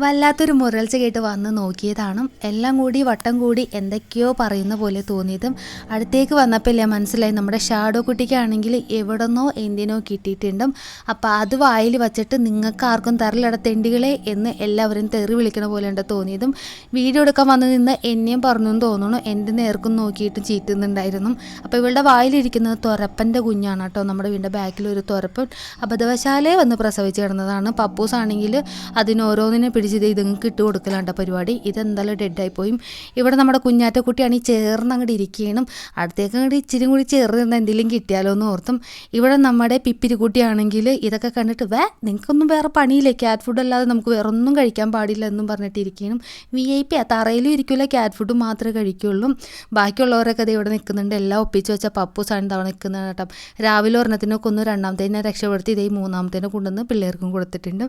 വല്ലാത്തൊരു മുരൾച്ച കേട്ട് വന്ന് നോക്കിയതാണ്. എല്ലാം കൂടി വട്ടം കൂടി എന്തൊക്കെയോ പറയുന്ന പോലെ തോന്നിയതും അടുത്തേക്ക് വന്നപ്പോഴല്ലേ മനസ്സിലായി നമ്മുടെ ഷാഡോ കുട്ടിക്കാണെങ്കിൽ എവിടെന്നോ എന്തിനോ കിട്ടിയിട്ടുണ്ടും. അപ്പോൾ അത് വായിൽ വച്ചിട്ട് നിങ്ങൾക്ക് ആർക്കും തരലട തെണ്ടികളെ എന്ന് എല്ലാവരും തെറി വിളിക്കണ പോലെ ഉണ്ട് തോന്നിയതും. വീഡിയോ എടുക്കാൻ വന്ന് നിന്ന് എന്നെയും പറഞ്ഞു എന്ന് തോന്നുന്നു. എൻ്റെ നേർക്കും നോക്കിയിട്ട് ചീറ്റുന്നുണ്ടായിരുന്നു. അപ്പോൾ ഇവളുടെ വായിലിരിക്കുന്നത് തുരപ്പൻ്റെ കുഞ്ഞാണ് കേട്ടോ. നമ്മുടെ വീടിൻ്റെ ബാക്കിലൊരു തുരപ്പൻ അബദ്ധവശാലേ വന്ന് പ്രസവിച്ച് കിടന്നതാണ്. പപ്പൂസ് ആണെങ്കിൽ അതിനോരോന്നിനെ പിടിച്ച് ഇതങ്ങൾക്ക് ഇട്ട് കൊടുക്കലാണ്ട പരിപാടി. ഇതെന്തായാലും ഡെഡായിപ്പോയും. ഇവിടെ നമ്മുടെ കുഞ്ഞാറ്റക്കുട്ടിയാണ് ഈ ചേർന്ന് അങ്ങോട്ട് ഇരിക്കണം. അടുത്തേക്ക് അങ്ങോട്ട് ഇച്ചിരി കൂടി ചേർന്ന് നിന്ന് എന്തെങ്കിലും കിട്ടിയാലോ എന്ന് ഓർത്തും. ഇവിടെ നമ്മുടെ പിപ്പിരിക്കുട്ടിയാണെങ്കിൽ ഇതൊക്കെ കണ്ടിട്ട് നിങ്ങൾക്കൊന്നും വേറെ പണിയില്ലേ, ക്യാറ്റ് ഫുഡ് അല്ലാതെ നമുക്ക് വേറെ ഒന്നും കഴിക്കാൻ പാടില്ല എന്നും പറഞ്ഞിട്ട് ഇരിക്കണം. VIP തറയിലും ഇരിക്കില്ല, ക്യാറ്റ് ഫുഡ് മാത്രമേ കഴിക്കുള്ളൂ. ബാക്കിയുള്ളവരൊക്കെ അത് ഇവിടെ നിൽക്കുന്നുണ്ട്. എല്ലാം ഒപ്പിച്ച് വെച്ച പപ്പൂസാണ് തവണ നിൽക്കുന്നത് കേട്ടോ. രാവിലെ ഒരെണ്ണത്തിനെ കൊന്നു, രണ്ടാമത്തേനെ രക്ഷപ്പെടുത്തി, ഇതേ മൂന്നാമത്തേനെ കൊണ്ടുവന്ന് പിള്ളേർക്കും കൊടുത്തിട്ടുണ്ട്.